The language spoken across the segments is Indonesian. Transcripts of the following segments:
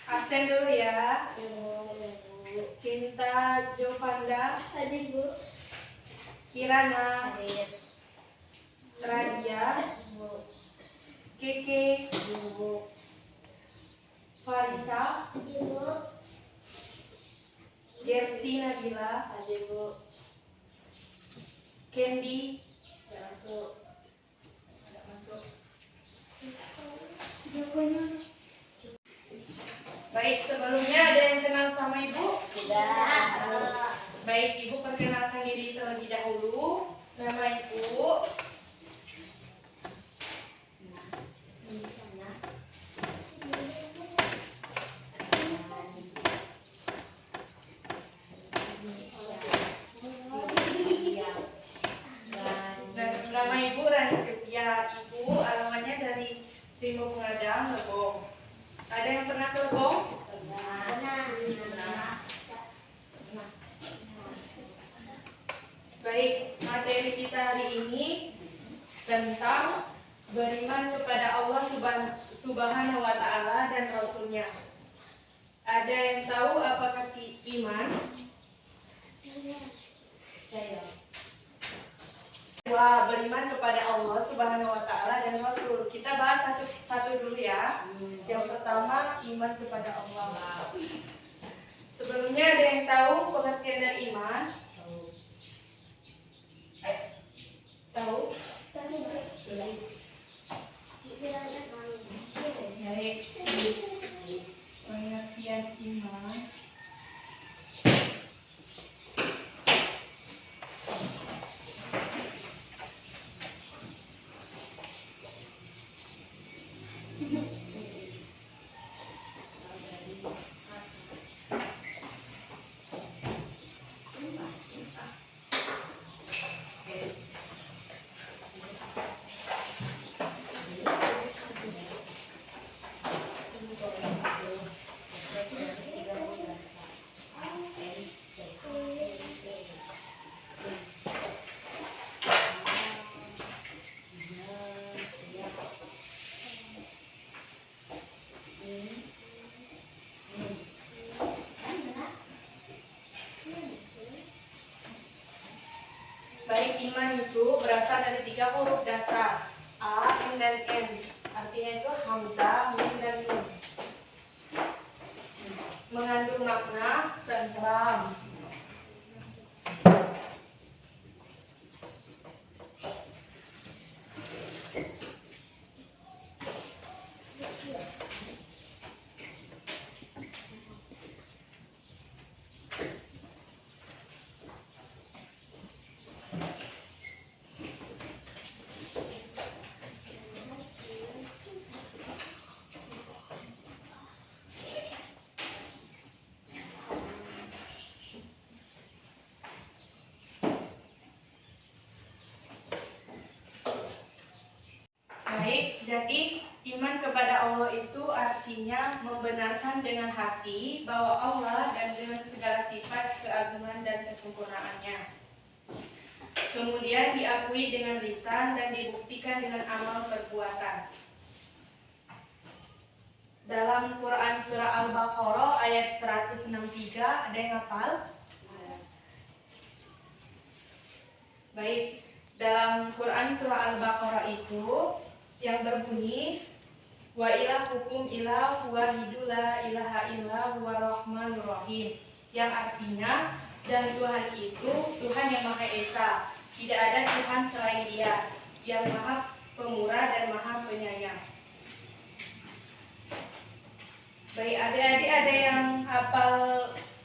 Absen dulu ya. Cinta Jovanda. Hadir, Bu. Kirana. Hadir. Radia. Bu. Keke. Bu. Farisa. Hadir, Bu. Gersi Nabila. Hadir, Bu. Candy. Tidak masuk. Tidak masuk. Baik, sebelumnya ada yang kenal sama Ibu? Tidak. Baik, Ibu perkenalkan diri terlebih dahulu. Nama Ibu? Di sana. Nama Ibu Rani Sylvia. Ibu alamatnya dari Timur Pengadaan, Lebong. Ada yang pernah ke Lebong? Baik, materi kita hari ini tentang beriman kepada Allah Subhanahu wa Ta'ala dan Rasul-Nya. Ada yang tahu apa arti iman? Saya. Wah, beriman kepada Allah Subhanahu wa Ta'ala dan Rasul. Kita bahas satu dulu ya. Yang pertama, iman kepada Allah. Sebelumnya ada yang tahu pengertian dari iman? Tahu? Baik. Pengertian iman. Baik, iman itu berasal dari 3 huruf dasar, A, M, dan N. Artinya itu hamzah, mim, dan nun. Mengandung makna tentram. Baik, jadi iman kepada Allah itu artinya membenarkan dengan hati bahwa Allah dan dengan segala sifat keagungan dan kesempurnaannya. Kemudian diakui dengan lisan dan dibuktikan dengan amal perbuatan. Dalam Quran Surah Al-Baqarah ayat 163, ada yang hafal? Baik, dalam Quran Surah Al-Baqarah itu yang berbunyi wa ilahukum ilahu wahidu la ilaha illa huwa rahmanur rahim. yang artinya, dan Tuhan itu Tuhan yang Maha Esa, tidak ada Tuhan selain Dia, yang Maha Pemurah dan Maha Penyayang. Baik, adik-adik ada yang hafal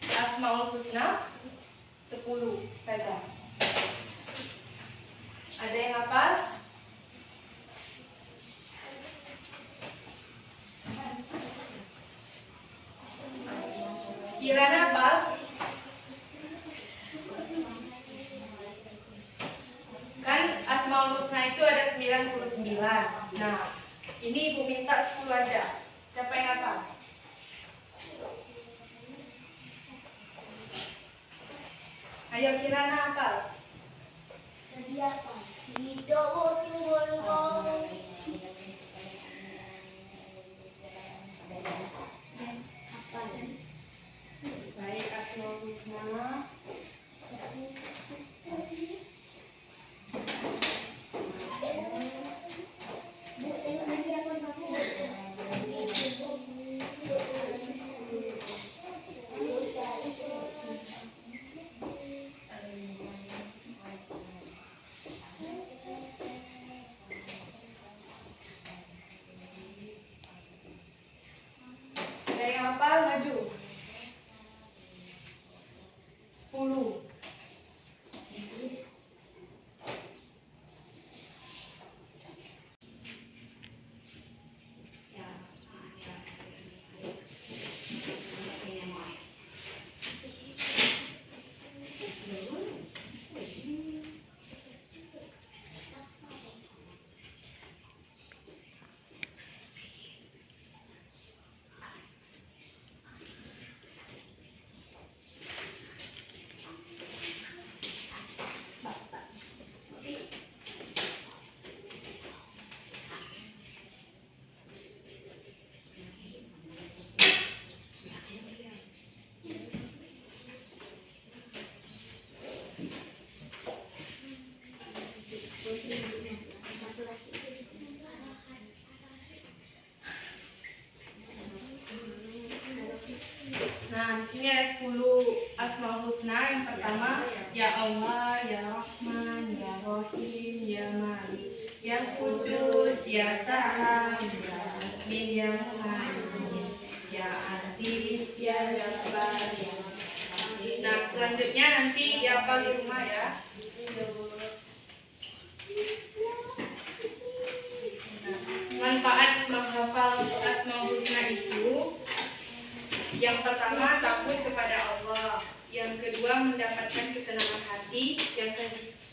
Asmaul Husna? 10 saja. Ada yang hafal? Kirana hafal? Kan Asmaul Husna itu ada 99. Nah, ini Ibu minta 10 aja. Siapa yang hafal? Ayo Kirana hafal. Baik, Asmaul Husna. Ada yang hafal, maju. 10. Nah, di sini ada 10 Asmaul Husna. Yang pertama, Ya Allah, Ya Rahman, Ya Rahim, Ya Malik, Ya Kudus, Ya Salam, Ya Mu'min, Ya Muhaimin, Ya Aziz, Ya Jabbar, Ya Mutawakil. Nah, selanjutnya nanti dihafal di rumah ya. Manfaat menghafal Asmaul Husna itu, yang pertama takut kepada Allah, yang kedua mendapatkan ketenangan hati,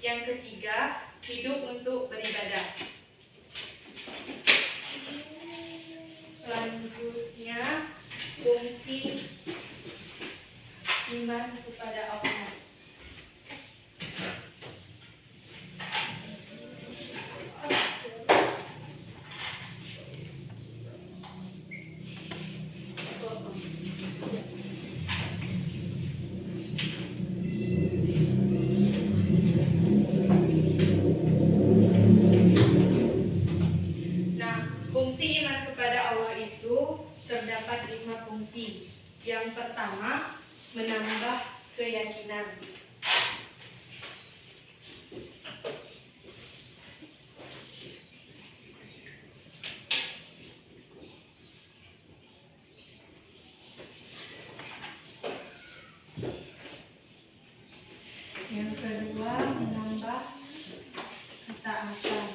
yang ketiga hidup untuk beribadah. Selanjutnya fungsi iman kepada Allah. Fungsi iman kepada Allah itu terdapat 5 fungsi. Yang pertama, menambah keyakinan. Yang kedua, menambah ketaatan.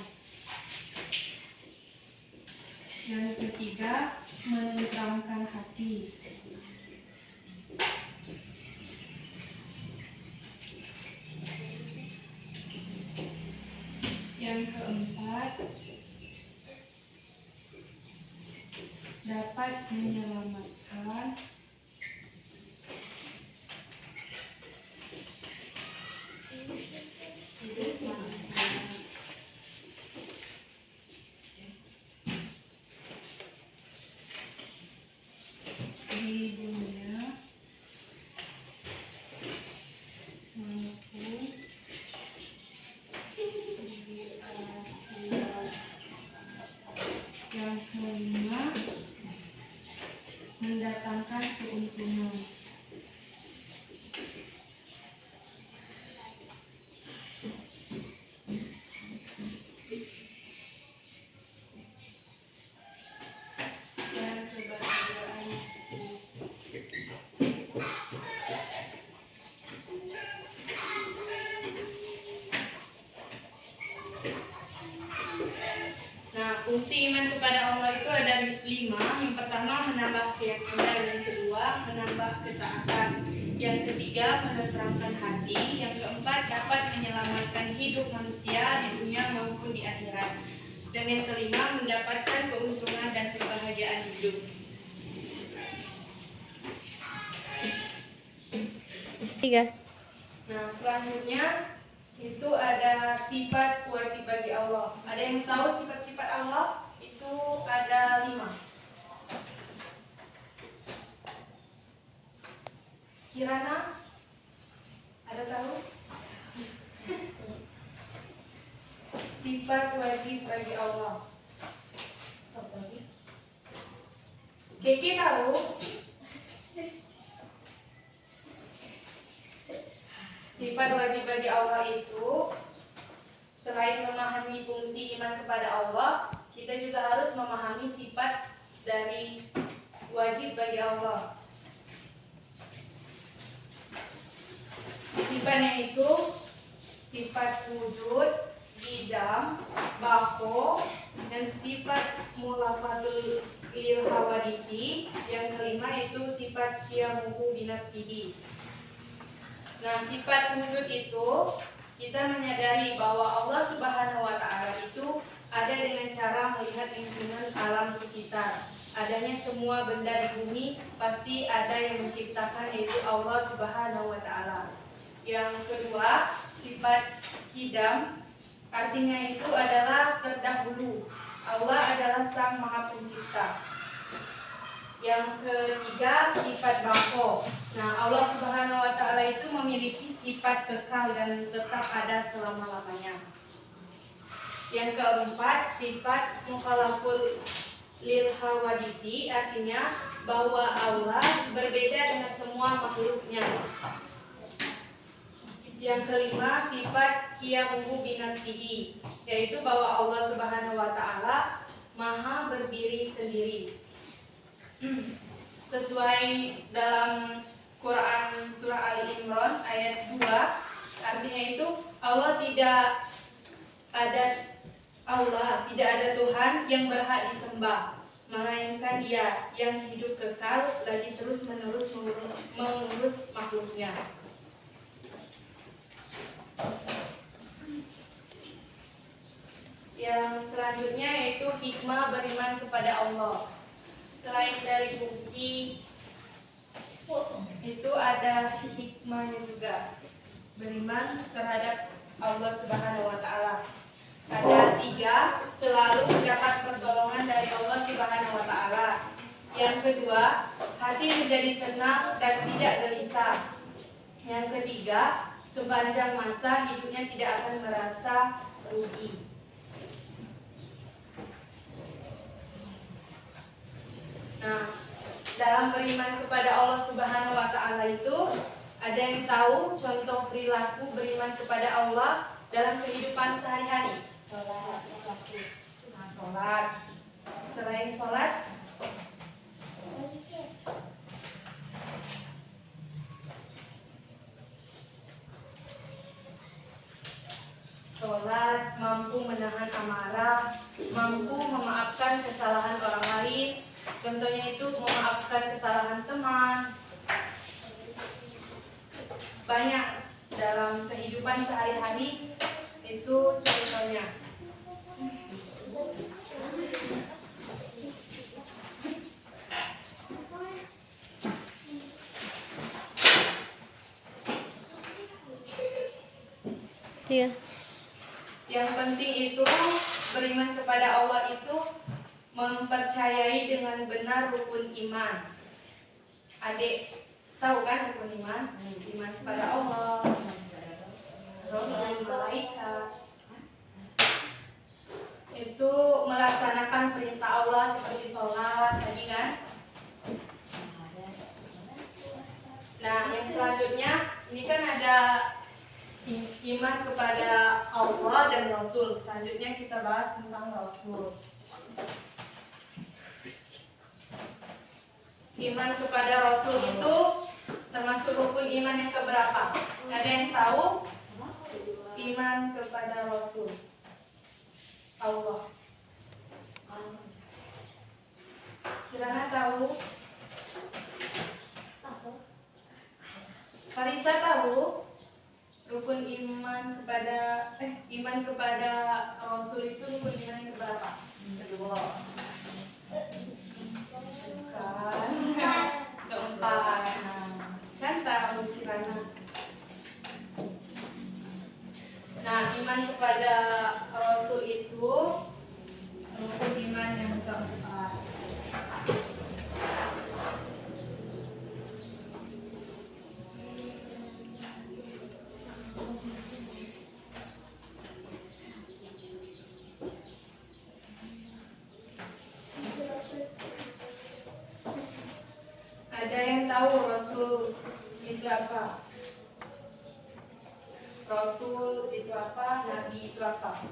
Yang ketiga, menenteramkan hati. Yang keempat, dapat menyelamatkan hidup manusia. Di dunia maupun di akhirat. Yang kelima, kepada Allah itu ada 5. Yang pertama menambah keyakinan, yang kedua menambah ketaatan, yang ketiga menenteramkan hati, yang keempat dapat menyelamatkan hidup manusia di dunia maupun di akhirat, dan yang kelima mendapatkan keuntungan dan kebahagiaan hidup. Tiga. Nah, selanjutnya itu ada sifat wajib bagi Allah. Ada yang tahu sifat-sifat Allah? Itu ada 5. Kirana? Ada tahu? Sifat wajib bagi Allah. Kiki tahu? Sifat wajib bagi Allah itu selain memahami fungsi iman kepada Allah, kita juga harus memahami sifat dari wajib bagi Allah. Sifatnya itu sifat wujud, idam, bako, dan sifat mulafatul lil hawadisi. Yang kelima itu sifat qiyamuhu binafsihi. Nah, sifat wujud itu kita menyadari bahwa Allah Subhanahu wa Ta'ala itu ada dengan cara melihat lingkungan alam sekitar. Adanya semua benda di bumi pasti ada yang menciptakan, yaitu Allah Subhanahu wa Ta'ala. Yang kedua, sifat qidam, artinya itu adalah terdahulu. Allah adalah Sang Maha Pencipta. Yang ketiga, sifat bako. Nah, Allah Subhanahu wa Ta'ala itu memiliki sifat kekal dan tetap ada selama-lamanya. Yang keempat, sifat mukhalaful lil hawadisi, artinya bahwa Allah berbeda dengan semua makhluknya. Yang kelima, sifat qiyamuhu binafsihi, yaitu bahwa Allah Subhanahu wa Ta'ala Maha berdiri sendiri. Sesuai dalam Quran surah Ali Imran ayat 2, artinya itu tidak ada Tuhan yang berhak disembah melainkan Dia yang hidup kekal lagi terus menerus mengurus makhluknya. Yang selanjutnya yaitu hikmah beriman kepada Allah. Selain dari fungsi itu ada hikmahnya juga, beriman terhadap Allah Subhanahu wa Ta'ala. Ada 3, selalu mendapat pertolongan dari Allah Subhanahu wa Ta'ala. Yang kedua, hati menjadi tenang dan tidak gelisah. Yang ketiga, sepanjang masa hidupnya tidak akan merasa rugi. Nah, dalam beriman kepada Allah Subhanahu wa Ta'ala itu, ada yang tahu contoh perilaku beriman kepada Allah dalam kehidupan sehari-hari? Sholat. Nah, sholat. Selain sholat, sholat mampu menahan amarah, mampu memaafkan kesalahan orang lain. Contohnya itu memaafkan kesalahan teman. Banyak dalam kehidupan sehari-hari itu contohnya. Iya. Yang penting itu beriman kepada Allah itu mempercayai dengan benar rukun iman. Adik tahu kan rukun iman? Iman kepada Allah, Rasul, malaikat. Itu melaksanakan perintah Allah seperti sholat tadi kan? Nah, yang selanjutnya ini kan ada iman kepada Allah dan Rasul. Selanjutnya kita bahas tentang Rasul. Iman kepada Rasul itu termasuk rukun iman yang keberapa? Ada yang tahu? Iman kepada Rasul Allah. Kirana tahu? Farisa tahu? Rukun iman kepada Rasul itu rukun iman yang keberapa? Kedua. Bukan. Keempat. Kan tahu Kirana. Nah, iman kepada Rasul itu rukun iman yang keempat. Ada yang tahu Rasul itu apa? Rasul itu apa? Nabi itu apa?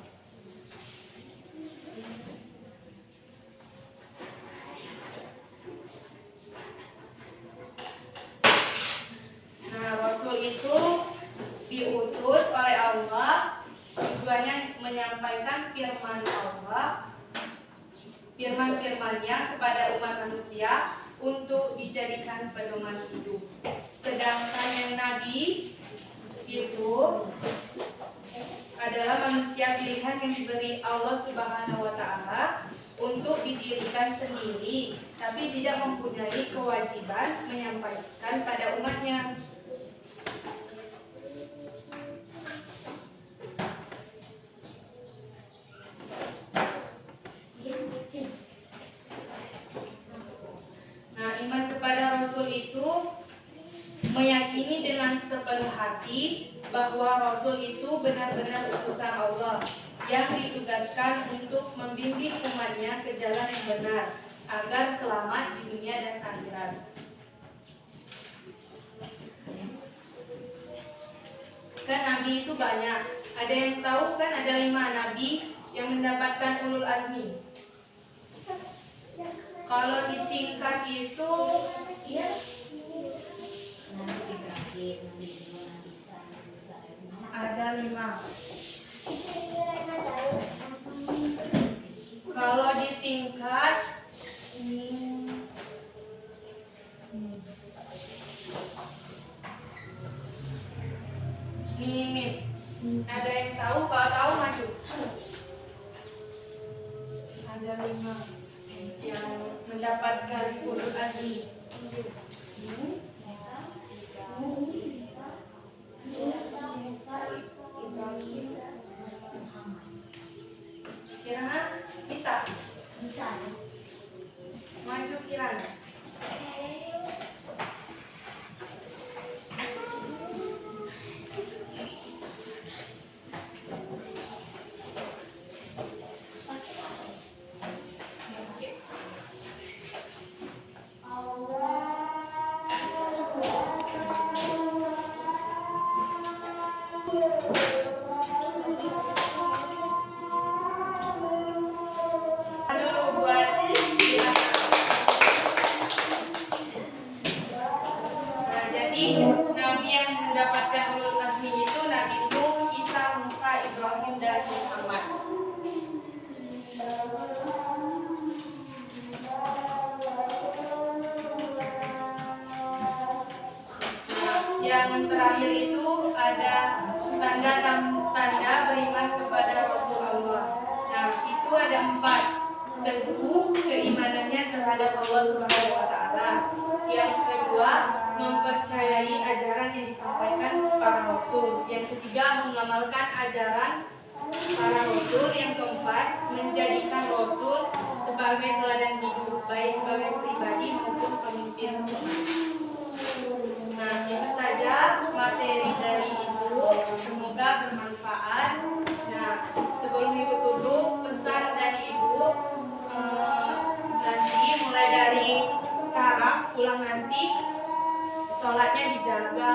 Nah, Rasul itu diutus oleh Allah, tujuannya menyampaikan firman Allah, firman-firmannya kepada umat manusia untuk dijadikan pedoman hidup. Sedangkan yang Nabi itu adalah manusia pilihan yang diberi Allah Subhanahu wa Ta'ala untuk didirikan sendiri, tapi tidak mempunyai kewajiban menyampaikan pada umatnya. Nah, iman kepada Rasul itu meyakini dengan sepenuh hati bahwa Rasul itu benar-benar utusan Allah yang ditugaskan untuk membimbing umatnya ke jalan yang benar agar selamat di dunia dan akhirat. Kan Nabi itu banyak. Ada yang tahu kan ada 5 Nabi yang mendapatkan ulul azmi. Kalau disingkat itu ada 5. Kalau disingkat Mimim. Ada yang tahu? Kalau tahu maju. Ada 5 yang mendapatkan ulul azmi. Kirana bisa? Bisa. Maju Kirana. Nabi yang mendapatkan ulul azmi itu Nabi Nuh, Isa, Musa, Ibrahim, dan Muhammad. Yang terakhir itu ada tanda-tanda beriman kepada Rasulullah. Nah, itu ada 4. Teguh keimanannya terhadap Allah Subhanahu wa Ta'ala. Yang kedua, mempercayai ajaran yang disampaikan para rasul. Yang ketiga, mengamalkan ajaran para rasul. Yang keempat, menjadikan rasul sebagai teladan hidup, baik sebagai pribadi maupun pemimpin. Nah, itu saja materi dari Ibu. Semoga bermanfaat. Nah, sebelum Ibu tutup, pesan dari Ibu nanti mulai dari sekarang pulang nanti sholatnya dijaga,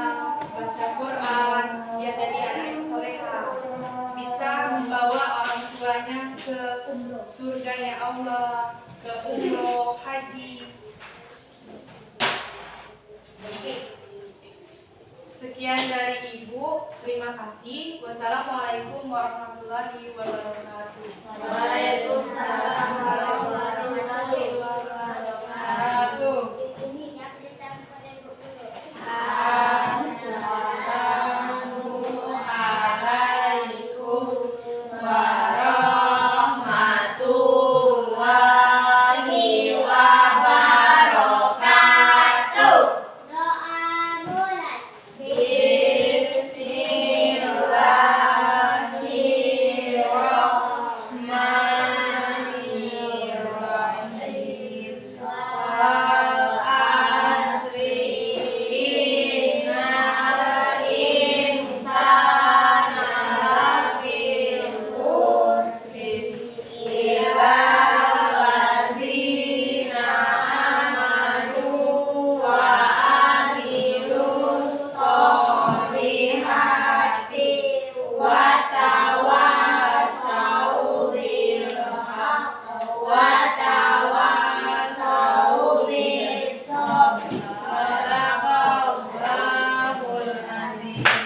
baca Quran, ya jadi anak yang soleha, bisa membawa orang tuanya ke surganya Allah, ke umroh, haji. Sekian dari Ibu, terima kasih. Wassalamualaikum warahmatullahi wabarakatuh. Waalaikumsalam warahmatullahi wabarakatuh. Ini yang disampaikan Ibu dulu. Assalamualaikum warahmatullahi wabarakatuh. Doa mulai. Bismillahirrahmanirrahim. Wal asri innal insana lafi khusr illa allazina amanu wa amilus solihati wa tawasau bil haqq wa tawasau bis sabr. Sadaqallahul azim.